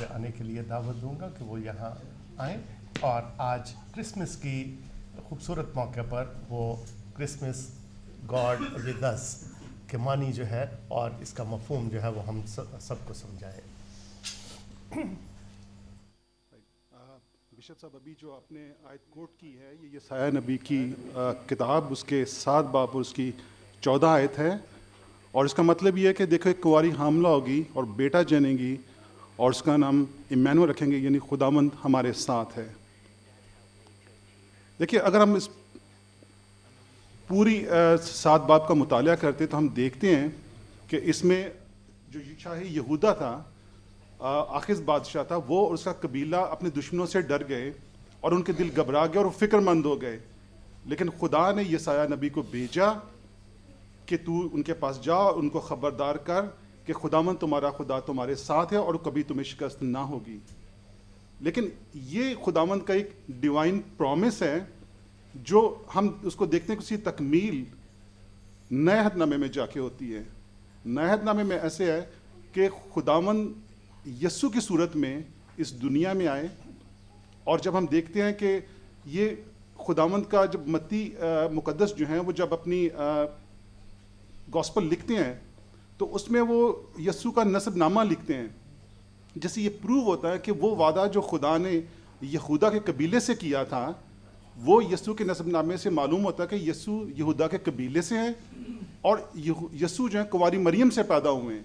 पे आने के लिए दावत दूंगा कि वो यहाँ आएँ और आज क्रिसमस की खूबसूरत मौके पर वो क्रिसमस गॉड विद अस के मानी जो है और इसका मफहूम जो है वो हम सबको समझाए। बिशप साहब, अभी जो आपने आयत कोट की है ये यसाया नबी की किताब उसके 7 बाब और उसकी 14 आयत है, और इसका मतलब ये है कि देखो एक कुंवारी हामला होगी और बेटा जनेगी और उसका नाम इम्मानुएल रखेंगे, यानी खुदावंद हमारे साथ है। देखिए, अगर हम इस पूरी 7 बाब का मुताला करते तो हम देखते हैं कि इसमें जो शाही यहूदा था, आखिज बादशाह था, वो और उसका कबीला अपने दुश्मनों से डर गए और उनके दिल घबरा गए और वो फिक्रमंद हो गए। लेकिन खुदा ने यसाया नबी को भेजा कि तू उनके पास जा, उनको खबरदार कर कि खुदावन तुम्हारा खुदा तुम्हारे साथ है और कभी तुम्हें शिकस्त ना होगी। लेकिन ये खुदावन का एक डिवाइन प्रॉमिस है जो हम उसको देखते हैं कि उसकी तकमील नए अहदनामे में जाके होती है। नए अहदनामे में ऐसे है कि खुदावन यस्सु की सूरत में इस दुनिया में आए, और जब हम देखते हैं कि ये खुदावंद का जब मत्ती मुकद्दस जो हैं वो जब अपनी गॉस्पल लिखते हैं तो उसमें वो यस्सु का नसबनामा लिखते हैं, जैसे ये प्रूव होता है कि वो वादा जो खुदा ने यहूदा के कबीले से किया था वो यस्सु के नसबनामे से मालूम होता है कि यस्सु यहूदा के कबीले से है और यस्सु जो है कुंवारी मरियम से पैदा हुए हैं।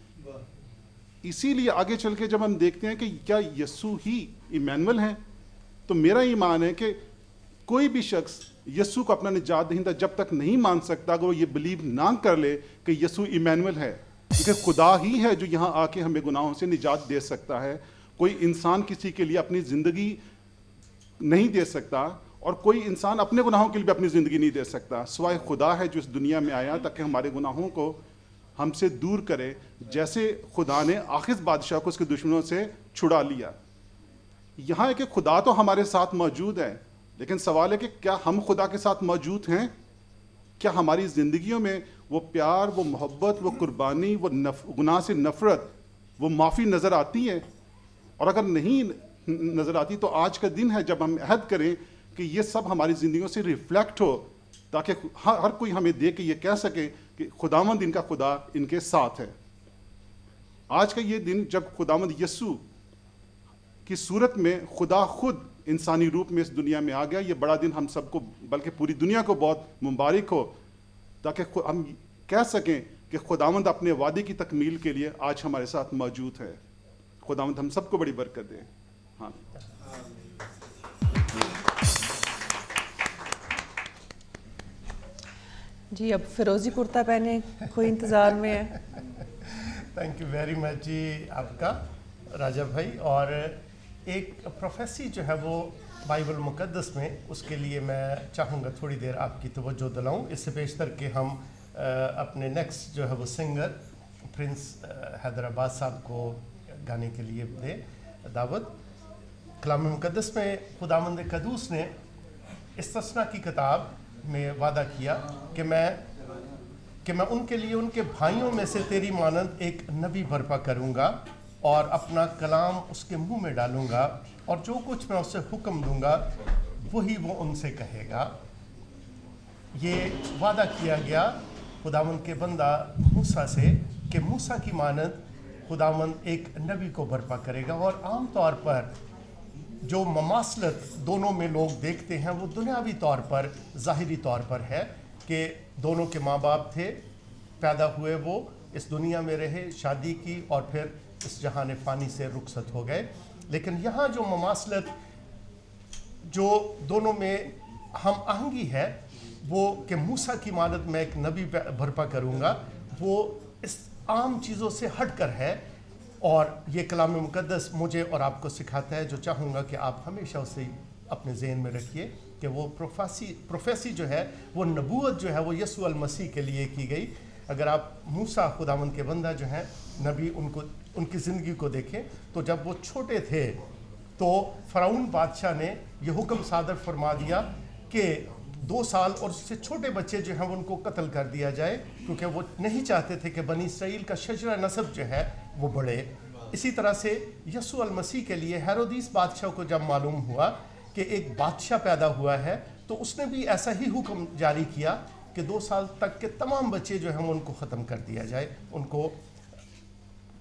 इसीलिए आगे चल के जब हम देखते हैं कि क्या यस्सु ही इम्मानुएल हैं, तो मेरा ईमान है कि कोई भी शख्स यस्सु को अपना निजात दहिंदा जब तक नहीं मान सकता, अगर वो ये बिलीव ना कर ले कि यस्सु इम्मानुएल है, क्योंकि खुदा ही है जो यहाँ आके हमें गुनाहों से निजात दे सकता है। कोई इंसान किसी के लिए अपनी ज़िंदगी नहीं दे सकता और कोई इंसान अपने गुनाहों के लिए भी अपनी ज़िंदगी नहीं दे सकता, सिवाय खुदा है जो इस दुनिया में आया ताकि हमारे गुनाहों को हमसे दूर करे, जैसे खुदा ने आखिज बादशाह को उसके दुश्मनों से छुड़ा लिया। यहाँ है कि खुदा तो हमारे साथ मौजूद है, लेकिन सवाल है कि क्या हम खुदा के साथ मौजूद हैं? क्या हमारी ज़िंदगियों में वो प्यार, वो मोहब्बत, वो कुर्बानी, वो गुनाह से नफ़रत, वो माफ़ी नज़र आती है? और अगर नहीं नज़र आती तो आज का दिन है जब हम अहद करें कि ये सब हमारी ज़िंदगियों से रिफ्लेक्ट हो, ताकि हर कोई हमें देख के ये कह सके कि खुदावंद इनका खुदा इनके साथ है। आज का ये दिन जब खुदावंद यस्सु की सूरत में खुदा खुद इंसानी रूप में इस दुनिया में आ गया, ये बड़ा दिन हम सबको बल्कि पूरी दुनिया को बहुत मुबारक हो, ताकि हम कह सकें कि खुदावंद अपने वादे की तकमील के लिए आज हमारे साथ मौजूद है। खुदावंद हम सबको बड़ी बरकत दे। हाँ, जी, अब फिरोजी कुर्ता पहने कोई इंतज़ार में है। थैंक यू वेरी मच जी आपका राजा भाई। और एक प्रोफेसी जो है वो बाइबल मुकद्दस में, उसके लिए मैं चाहूँगा थोड़ी देर आपकी तवज्जो दिलाऊँ। इससे बेशतर कि हम अपने नेक्स्ट जो है वो सिंगर प्रिंस हैदराबाद साहब को गाने के लिए दें दावत। कलाम मुकद्दस में खुदावंद कदूस ने इस्तिस्ना की किताब में वादा किया कि मैं उनके लिए उनके भाइयों में से तेरी मानंद एक नबी बर्पा करूँगा और अपना कलाम उसके मुंह में डालूँगा और जो कुछ मैं उसे हुक्म दूँगा वही वो उनसे कहेगा। ये वादा किया गया खुदावंद के बंदा मूसा से कि मूसा की मानंद खुदावंद एक नबी को बर्पा करेगा। और आम तौर पर जो ममासलत दोनों में लोग देखते हैं वो दुनियावी तौर पर, ज़ाहिरी तौर पर है कि दोनों के माँ बाप थे, पैदा हुए, वो इस दुनिया में रहे, शादी की और फिर इस जहान फ़ानी से रुखसत हो गए। लेकिन यहाँ जो ममासलत जो दोनों में हम आहंगी है वो कि मूसा की मानद मैं एक नबी बर्पा करूँगा, वो इस आम चीज़ों से हट कर है। और ये कलाम मुकद्दस मुझे और आपको सिखाता है, जो चाहूँगा कि आप हमेशा उसे अपने ज़हन में रखिए कि वो प्रोफेसी जो है, वो नबूवत जो है वो यस्सु अल मसीह के लिए की गई। अगर आप मूसा खुदावंद के बंदा जो हैं नबी, उनकी ज़िंदगी को देखें तो जब वो छोटे थे तो फ़िरौन बादशाह ने ये हुक्म सादर फरमा दिया कि 2 साल और उससे छोटे बच्चे जो हैं उनको कत्ल कर दिया जाए, क्योंकि वो नहीं चाहते थे कि बनी इसराइल का शजरा नसब जो है वो बढ़े। इसी तरह से यसु अल मसीह के लिए हेरोदीस बादशाह को जब मालूम हुआ कि एक बादशाह पैदा हुआ है, तो उसने भी ऐसा ही हुक्म जारी किया कि 2 साल तक के तमाम बच्चे जो हैं उनको ख़त्म कर दिया जाए, उनको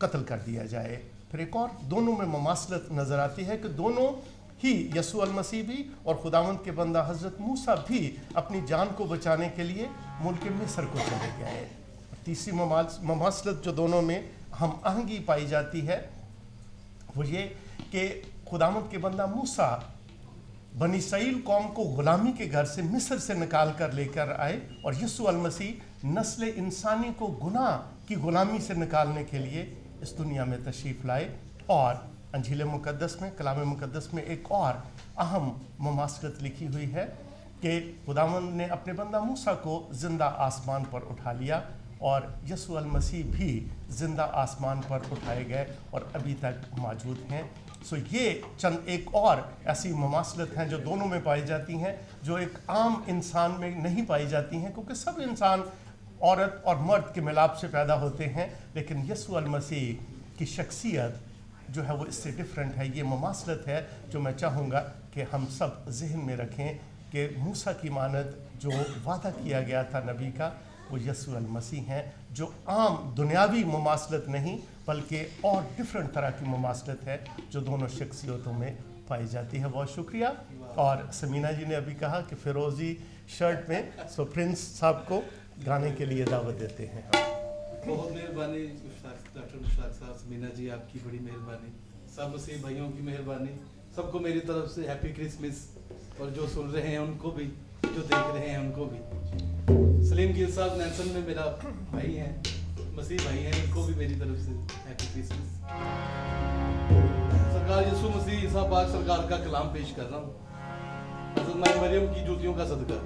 कत्ल कर दिया जाए। फिर एक और दोनों में ममासलत नज़र आती है कि दोनों ही यसु अल मसीह भी और खुदावंद के बंदा हज़रत मूसा भी अपनी जान को बचाने के लिए मुल्क मिस्र को चले गए। तीसरी ममासलत जो दोनों में हम आहंगी पाई जाती है वो ये कि खुदावंद के बंदा मूसा बनी इसराइल कौम को गुलामी के घर से मिस्र से निकाल कर लेकर आए, और यसु अल मसीह नस्ल इंसानी को गुनाह की गुलामी से निकालने के लिए इस दुनिया में तशरीफ़ लाए। और अंजील मुक़द्दस में, कलाम मुक़द्दस में एक और अहम ममासलत लिखी हुई है कि खुदावंद ने अपने बंदा मूसा को ज़िंदा आसमान पर उठा लिया, और यसु अल मसीह भी ज़िंदा आसमान पर उठाए गए और अभी तक मौजूद हैं। सो ये चंद एक और ऐसी ममासलत हैं जो दोनों में पाई जाती हैं, जो एक आम इंसान में नहीं पाई जाती हैं, क्योंकि सब इंसान औरत और मर्द के मिलाप से पैदा होते हैं, लेकिन यसु अल मसीह की शख्सियत जो है वो इससे डिफरेंट है। ये ममासलत है जो मैं चाहूँगा कि हम सब जहन में रखें कि मूसा की मानद जो वादा किया गया था नबी का, वो यसु अल मसीह हैं, जो आम दुनियावी ममासलत नहीं बल्कि और डिफरेंट तरह की ममासलत है जो दोनों शख्सियतों में पाई जाती है। बहुत शुक्रिया। और समीना जी ने अभी कहा कि फ़िरोज़ी शर्ट में, सो प्रिंस साहब को गाने के लिए दावत देते हैं। बहुत मेहरबानी डॉक्टर मुश्ताक साहब, समीना जी आपकी बड़ी मेहरबानी, सब मसीह भाइयों की मेहरबानी। सबको मेरी तरफ से हैप्पी क्रिसमस, और जो सुन रहे हैं उनको भी, जो देख रहे हैं उनको भी। सलीम गिल साहब नैनसन में मेरा भाई हैं, मसीह भाई हैं, इनको भी मेरी तरफ से हैप्पी क्रिसमस। सरकार यसु मसीह ईसा पाक सरकार का कलाम पेश कर रहा हूँ, हज़रत माई मरियम की जूतियों का सदका।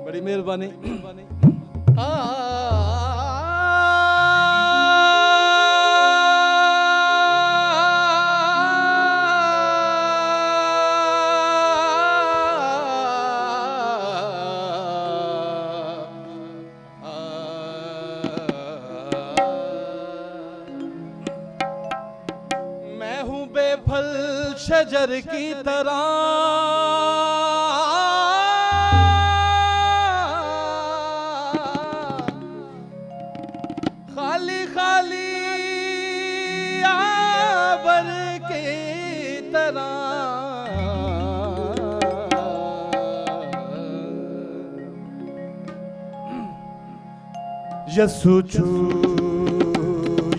बड़ी मेहरबानी। मैं हूँ बेफल शजर की तरह, खाली खाली आवर की तरह। यसु छू,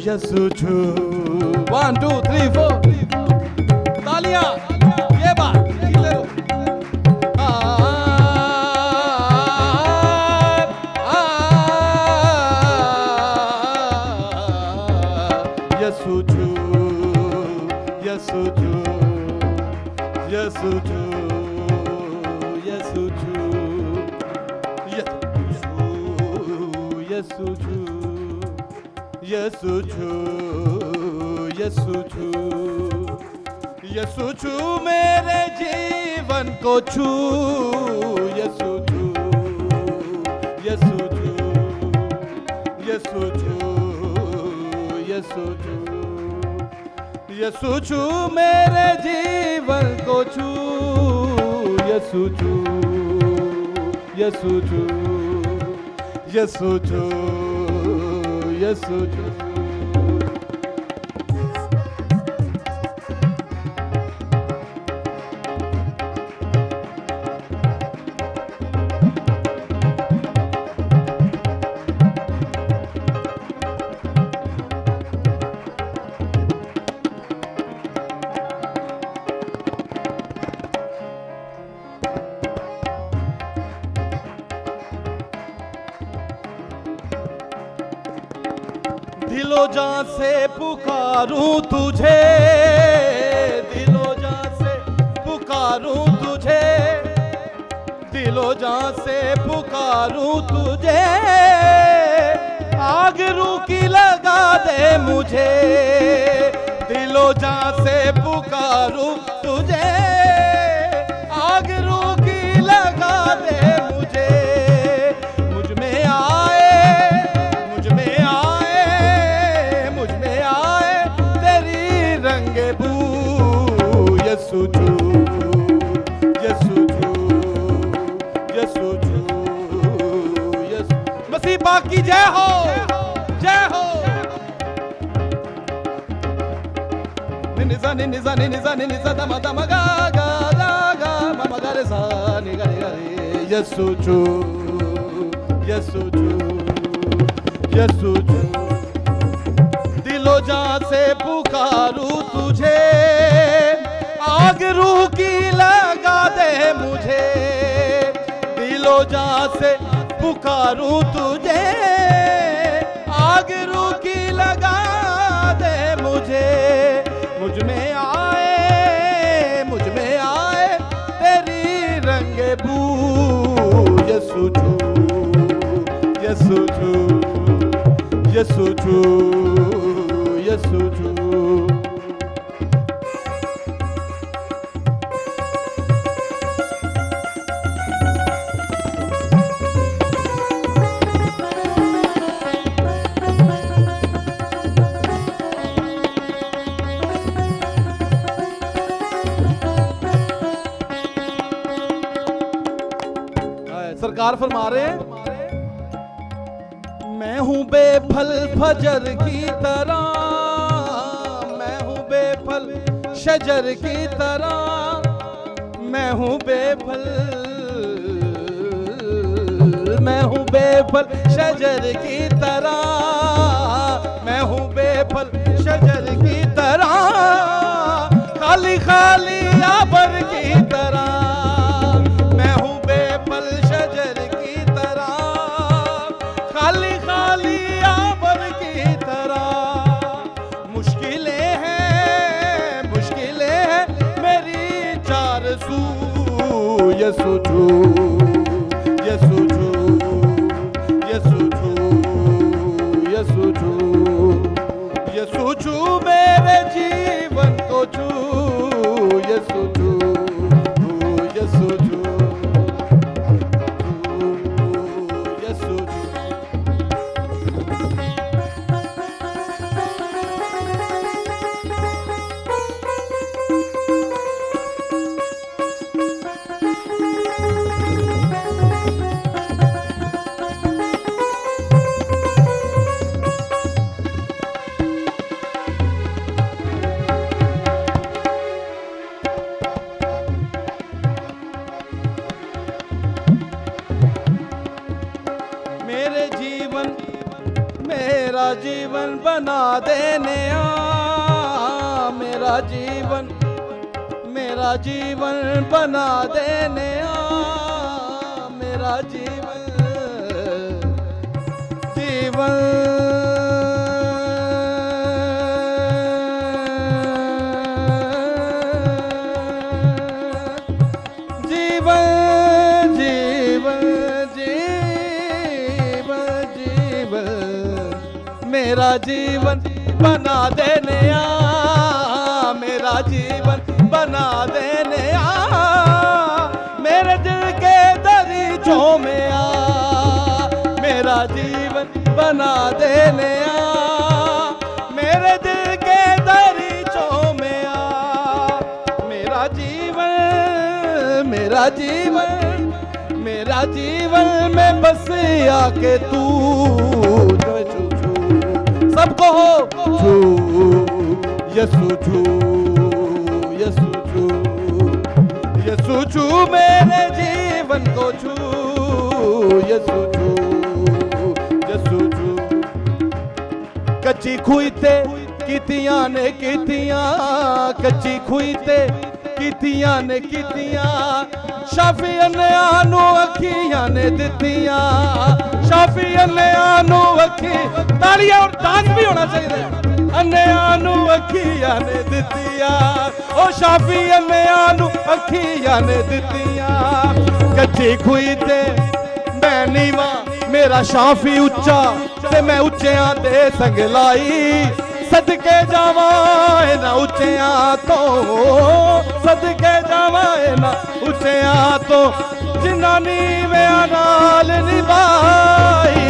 यसु छू, 1 2 3 4 तालियां, ये बात ले लो। यसु छू, यसु छू, यसु छू, यसु छू, यसु छू, यसु छू, यसु छू, यसु छू मेरे जीवन को छू, यसु छू, यसु छू, यसु छू, यसु छू, यसु छू मेरे जीवन को छू, यसु छू, यसु छू, यसु छू, यसु छू। जान से पुकारूं तुझे, दिलो जान से पुकारूं तुझे, दिलो जान से पुकारूं तुझे, आग रूकी लगा दे मुझे, दिलो जान से पुकारूं तुझे, आग रूकी लगा दे मुझे, मुझ में आए, मुझ में आए, मुझ में आए तेरी रंगे बू, यसु जू, यसु जू, यसु जू, यसु मसीह पाक की जय हो, जय हो। निजा निजा निजा निजा दमा दमा गा गा गा गा ममा गा रे सा नि गा रे गा रे, यसु जू, यसु जू, यसु जू, दिलो जान से पुकारूं तुझे, आग रूकी लगा दे मुझे, दिलो जान से पुकारूं तुझे, आग रूकी लगा दे मुझे, मुझ में आए तेरी रंगे बू, यसु जू, यसु जू, यसु जू, यसु जू। सरकार फरमा रहे हैं, मैं हूं बेफल फजर की तरह, मैं हूं बेफल शजर की तरह, मैं हूं बेफल, मैं हूं बेफल शजर की तरह, मैं हूं बेफल शजर की तरह, खाली खाली आबर की तरह, मैं हूं बेफल शजर की तरह, खाली खाली आबर की तरह, मुश्किलें हैं मेरी चार सू, यसु जू, यसु जू, यसु जू, यसु जू, यसु जू मेरे जीवन को छू, यसु जू, यसु जू, यसु जू। मेरा जीवन बना देने आ, मेरा जीवन बना देने आ, मेरा जीवन मेरा जीवन बना देने आ, मेरा जीवन बना देने आ, मेरे दिल के दरीचों में आ, मेरा जीवन बना देने आ, मेरे दिल के दरीचों में आ, मेरा जीवन में बस आके तू सबको हो छू, यसु छू, यसु छू, यसु छू मेरे जीवन को छू, यसु छू, यसु छू। कच्ची खुई ते कितियां ने कितियां, कच्ची खुई ते कीतियां ने कीतियां शाफी अन्नियां नू अखियां ने दित्तियां शाफी अन्नियां नू अखी तालियां और डांस भी होना चाहिए अन्नियां नू अखियां ने दित्तियां ओ शाफी अन्नियां नू अखियां ने दित्तियां कच्ची खुई ते मैं नीवा मेरा शाफी उच्चा ते मैं उच्चियां दे संग लाई सदके जावां इन्हां उच्चियां तो सदके जावां इन्हां उच्चियां तो जिन्हां नीवियां नाल निभाई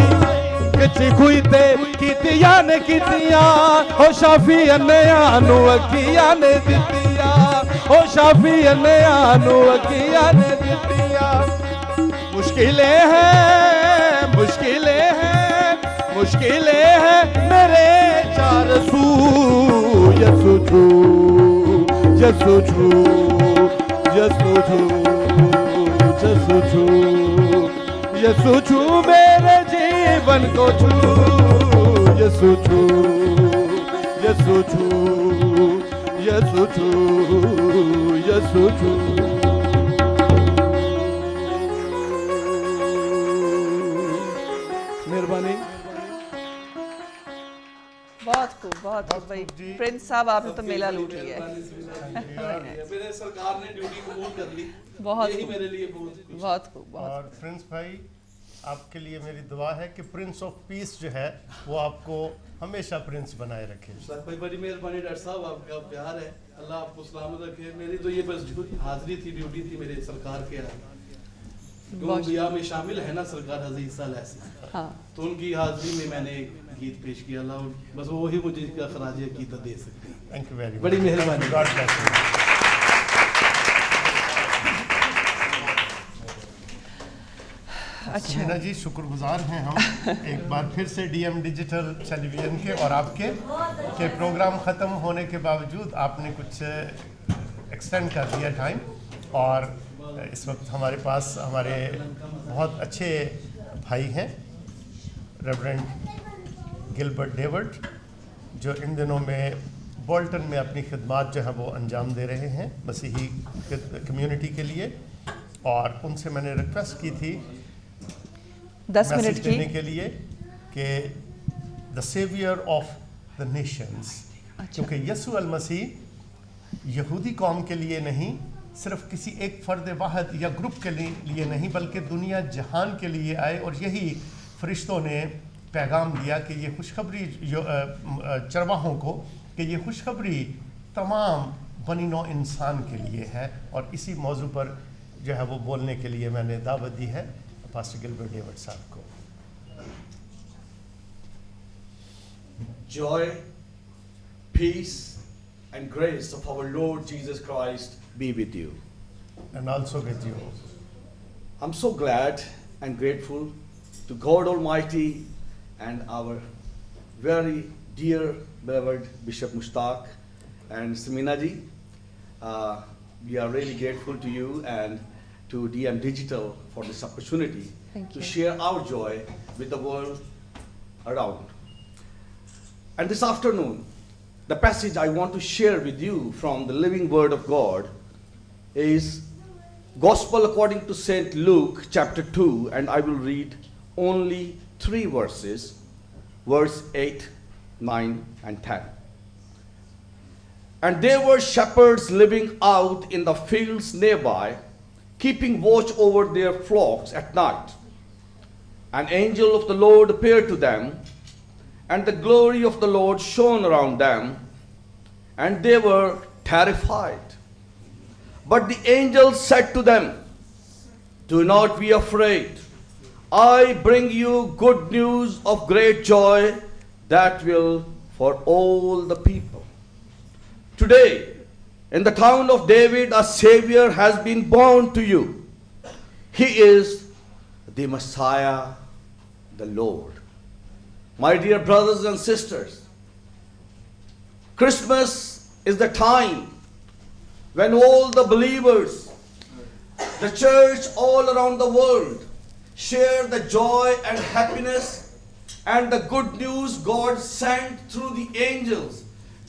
कच्ची खुई ते कीतियां ने कीतियां ओ शाफी अन्नियां नू अखियां ने दित्तियां ओ शाफी अन्नियां नू अखियां ने दित्तियां मुश्किलें हैं मेरे चार सू यसु छू यसु छू यसु छू यसु छू यसु छू मेरे जीवन को छू यसु छू यसु छू यसु छू यसु छू मेहरबानी बहुत खूब भाई प्रिंस साहब आपने तो मेला लूट लिया है मेरे सरकार ने ड्यूटी कबूल कर ली बहुत यही मेरे लिए बहुत खूब और प्रिंस भाई आपके लिए मेरी दुआ है कि प्रिंस ऑफ पीस जो है वो आपको हमेशा प्रिंस बनाए रखे। भाई बड़ी मेहरबानी डॉक्टर साहब आपका प्यार है अल्लाह आपको सलामत रखे मेरी तो ये बस हाजिरी थी ड्यूटी थी मेरे सरकार के यहाँ में शामिल है ना सरकार अजीज साल ऐसे हाँ तो उनकी हाजिरी में मैंने गीत पेश किया अल्लाह बस वही मुझे खराज अकीदत दे सकते हैं। थैंक यू वेरी बड़ी मेहरबानी गॉड ब्लेस यू। अच्छा मीना जी शुक्रगुजार हैं हम एक बार फिर से डीएम डिजिटल टेलीविज़न के और आपके के प्रोग्राम ख़त्म होने के बावजूद आपने कुछ एक्सटेंड कर दिया टाइम और इस वक्त हमारे पास हमारे बहुत अच्छे भाई हैं रेवरेंड गिलबर्ट डेविड जो इन दिनों में बोल्टन में अपनी खिदमत जो है वो अंजाम दे रहे हैं मसीही कम्युनिटी के लिए और उनसे मैंने रिक्वेस्ट की थी 10 मिनट की देने के लिए कि the saviour of the nations क्योंकि यसु अल मसीह यहूदी कौम के लिए नहीं सिर्फ किसी एक फ़र्द वाहद या ग्रुप के लिए नहीं बल्कि दुनिया जहान के लिए आए और यही फरिश्तों ने पैगाम दिया कि ये खुशखबरी चरवाहों को कि ये खुशखबरी तमाम बनी नौ इंसान के लिए है और इसी मौजू पर जो है वो बोलने के लिए मैंने दावत दी है पास्टर गिलबर्ट डेविड साहब को। Joy, peace and grace of our Lord Jesus Christ be with you. And also with you. I'm so glad and grateful to God Almighty and our very dear beloved Bishop Mushtaq and Samina ji. We are really grateful to you and to DM Digital for this opportunity to share our joy with the world around. And this afternoon, the passage I want to share with you from the living word of God is Gospel according to St. Luke chapter 2, and I will read only 3 verses, verse 8, 9, and 10. And there were shepherds living out in the fields nearby, keeping watch over their flocks at night. An angel of the Lord appeared to them, and the glory of the Lord shone around them, and they were terrified. But the angel said to them, "Do not be afraid. I bring you good news of great joy that will for all the people. Today, in the town of David, a Savior has been born to you. He is the Messiah, the Lord." My dear brothers and sisters, Christmas is the time when all the believers, the church all around the world, share the joy and happiness and the good news God sent through the angels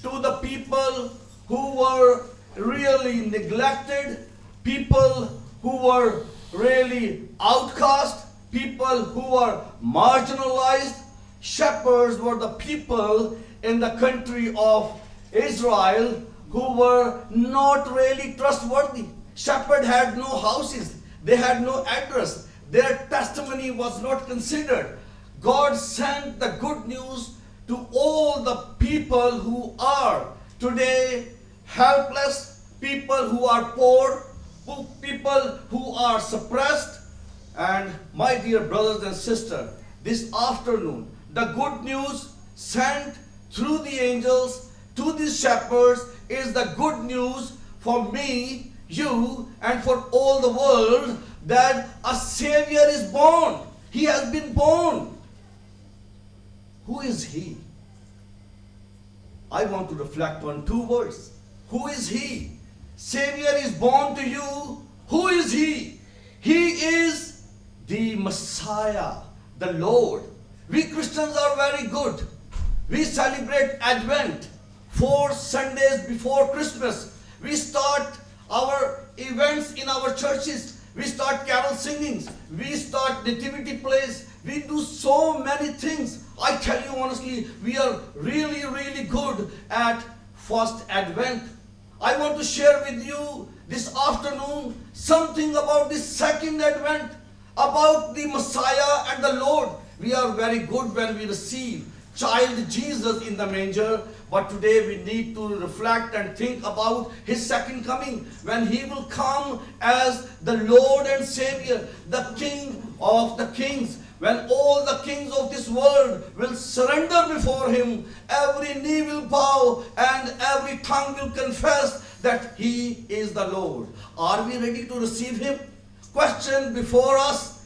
to the people who were really neglected, people who were really outcast, people who were marginalized. Shepherds were the people in the country of Israel who were not really trustworthy. Shepherd had no houses, they had no address, their testimony was not considered. God sent the good news to all the people who are today helpless, people who are poor, people who are suppressed. And my dear brothers and sisters, this afternoon, the good news sent through the angels to these shepherds is the good news for me, you, and for all the world, that a Savior is born. He has been born. Who is He? I want to reflect on two words. Who is He? Savior is born to you. Who is He? He is the Messiah, the Lord. We Christians are very good. We celebrate Advent 4 Sundays before Christmas. We start our events in our churches. We start carol singings. We start nativity plays. We do so many things. I tell you honestly, we are really, really good at first Advent. I want to share with you this afternoon something about the second Advent, about the Messiah and the Lord. We are very good when we receive child Jesus in the manger, but today we need to reflect and think about His second coming, when He will come as the Lord and Savior, the King of the kings, when all the kings of this world will surrender before Him. Every knee will bow and every tongue will confess that He is the Lord. Are we ready to receive Him? Question before us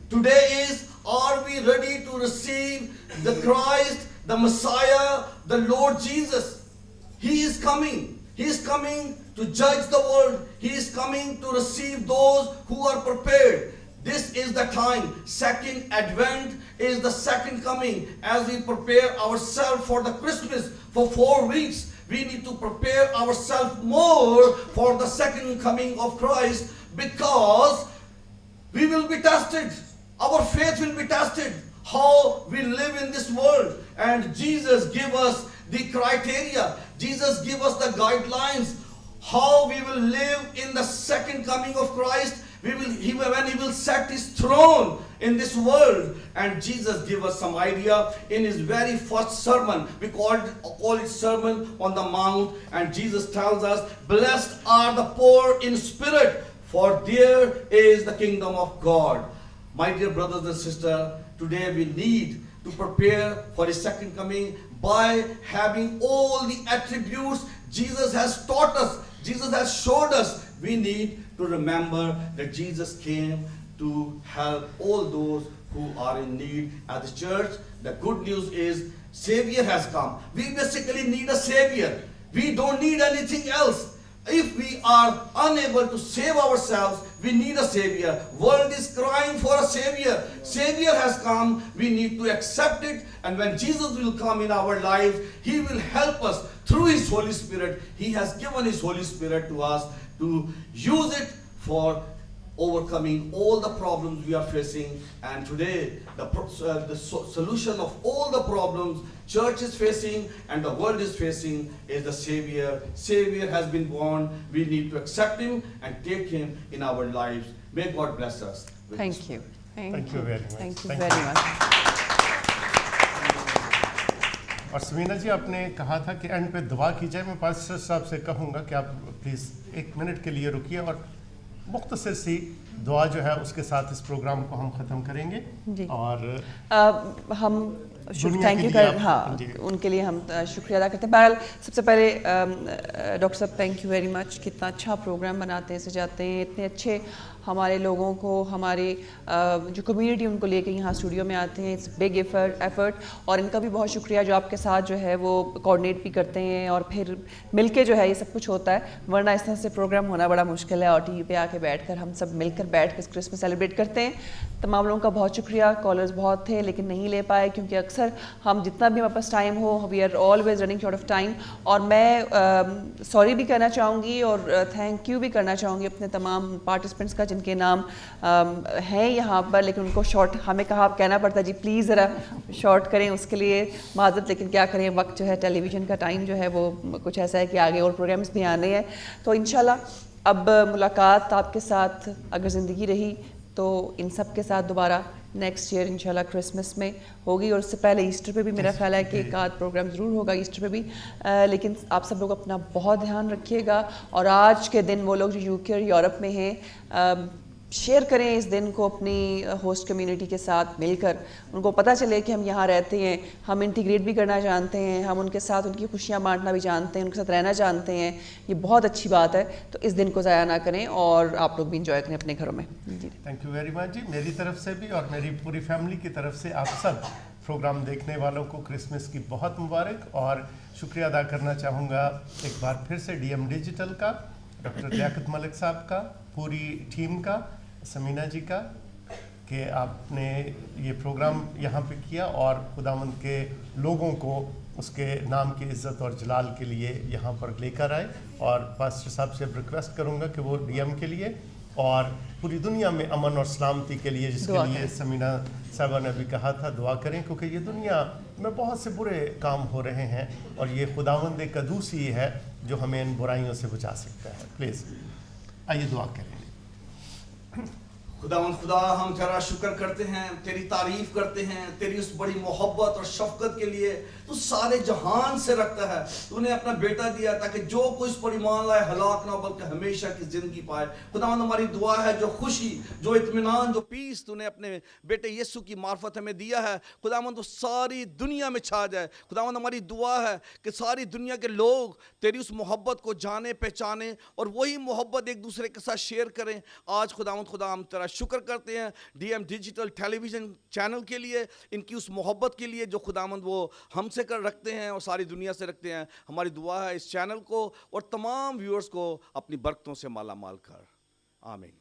today is, are we ready to receive the Christ, the Messiah, the Lord Jesus? He is coming. He is coming to judge the world. He is coming to receive those who are prepared. This is the time. Second Advent is the second coming. As we prepare ourselves for the Christmas for 4 weeks, we need to prepare ourselves more for the second coming of Christ, because we will be tested. Our faith will be tested. How we live in this world. And Jesus give us the criteria. Jesus give us the guidelines. How we will live in the second coming of Christ. When He will set His throne in this world. And Jesus give us some idea in His very first sermon. We call it Sermon on the Mount. And Jesus tells us, blessed are the poor in spirit, for there is the kingdom of God. My dear brothers and sisters, today we need to prepare for His second coming by having all the attributes Jesus has taught us, Jesus has showed us. We need to remember that Jesus came to help all those who are in need. At the church, the good news is Savior has come. We basically need a Savior. We don't need anything else. If we are unable to save ourselves, we need a Savior. World is crying for a Savior. Savior has come. We need to accept it. And when Jesus will come in our lives, He will help us through His Holy Spirit. He has given His Holy Spirit to us to use it for overcoming all the problems we are facing. And today, the solution of all the problems church is facing and the world is facing is the Savior. Savior has been born. We need to accept Him and take Him in our lives. May God bless us. Thank you. Thank you very much. Thank you Thank very you. much. और समीना जी, आपने कहा था कि and पे दुआ की जाए. मैं पास्टर साहब से कहूँगा कि आप प्लीज़ 1 मिनट के लिए रुकिए और मुख्तसर सी दुआ जो है उसके साथ इस प्रोग्राम को हम ख़त्म करेंगे. जी. और हम दुनिया थैंक के यू लिए कर आप- हाँ जी. उनके लिए हम शुक्रिया अदा करते हैं. बहरहाल सबसे पहले डॉक्टर साहब थैंक यू वेरी मच. कितना अच्छा प्रोग्राम बनाते हैं, सजाते हैं, इतने अच्छे हमारे लोगों को, हमारी जो कम्युनिटी उनको लेके यहाँ स्टूडियो में आते हैं. It's big effort. और इनका भी बहुत शुक्रिया जो आपके साथ जो है वो कोऑर्डिनेट भी करते हैं और फिर मिलके जो है ये सब कुछ होता है. वरना इस तरह से प्रोग्राम होना बड़ा मुश्किल है और टीवी पे आके बैठकर हम सब मिलकर बैठ कर क्रिसमस सेलिब्रेट करते हैं. तमाम लोगों का बहुत शुक्रिया. कॉलर्स बहुत थे लेकिन नहीं ले पाए क्योंकि अक्सर अक्सर हम जितना भी हमारे पास टाइम हो, we are always running short of time. और मैं सॉरी भी कहना चाहूँगी और थैंक यू भी करना चाहूँगी अपने तमाम पार्टिसिपेंट्स का जिनके नाम हैं यहाँ पर, लेकिन उनको शॉर्ट हमें कहा कहना पड़ता है जी प्लीज़ ज़रा शॉर्ट करें, उसके लिए माजरत, लेकिन क्या करें, वक्त जो है टेलीविज़न का टाइम जो है वो कुछ ऐसा है कि आगे और प्रोग्राम्स भी आने हैं। तो इंशाल्लाह अब मुलाकात आपके साथ अगर ज़िंदगी रही तो इन सब के साथ दोबारा नेक्स्ट ईयर इंशाल्लाह क्रिसमस में होगी, और उससे पहले ईस्टर पे भी मेरा ख्याल है कि एक आध प्रोग्राम ज़रूर होगा ईस्टर पे भी। लेकिन आप सब लोग अपना बहुत ध्यान रखिएगा, और आज के दिन वो लोग जो यूके और यूरोप में हैं शेयर करें इस दिन को अपनी होस्ट कम्युनिटी के साथ मिलकर, उनको पता चले कि हम यहाँ रहते हैं, हम इंटीग्रेट भी करना जानते हैं, हम उनके साथ उनकी खुशियाँ बांटना भी जानते हैं, उनके साथ रहना जानते हैं। ये बहुत अच्छी बात है, तो इस दिन को ज़ाया ना करें और आप लोग भी इंजॉय करें अपने घरों में। जी थैंक यू वेरी मच जी, मेरी तरफ से भी और मेरी पूरी फैमिली की तरफ से आप सब प्रोग्राम देखने वालों को क्रिसमस की बहुत मुबारक, और शुक्रिया अदा करना चाहूँगा एक बार फिर से डीएम डिजिटल का, डॉक्टर लियाकत मलिक साहब का, पूरी टीम का, समीना जी का, कि आपने ये प्रोग्राम यहाँ पे किया और खुदावंद के लोगों को उसके नाम की इज़्ज़त और जलाल के लिए यहाँ पर लेकर आए। और पास्टर साहब से रिक्वेस्ट करूँगा कि वो डीएम के लिए और पूरी दुनिया में अमन और सलामती के लिए, जिसके लिए समीना साहबा ने भी कहा था, दुआ करें, क्योंकि ये दुनिया में बहुत से बुरे काम हो रहे हैं और ये खुदावंद एक कदूस ही है जो हमें इन बुराइयों से बचा सकता है। प्लीज़ आइए दुआ करें। खुदा हम तेरा शुक्र करते हैं, तेरी तारीफ करते हैं, तेरी उस बड़ी मोहब्बत और शफकत के लिए। तू सारे जहान से रखता है, तूने अपना बेटा दिया ताकि जो कुछ पर ईमान लाए हलाक ना बल्कि हमेशा की जिंदगी पाए। खुदावंद हमारी दुआ है जो खुशी, जो इत्मीनान, जो पीस तूने अपने बेटे यीशु की मार्फत हमें दिया है, खुदावंद वो सारी दुनिया में छा जाए। खुदावंद हमारी दुआ है कि सारी दुनिया के लोग तेरी उस मोहब्बत को जाने पहचाने और वही मोहब्बत एक दूसरे के साथ शेयर करें। आज खुदावंद खुदा हम तेरा शुक्र करते हैं डीएम डिजिटल टेलीविज़न चैनल के लिए, इनकी उस मोहब्बत के लिए जो खुदावंद वो हमसे कर रखते हैं और सारी दुनिया से रखते हैं। हमारी दुआ है इस चैनल को और तमाम व्यूअर्स को अपनी बरकतों से माला माल कर। आमीन।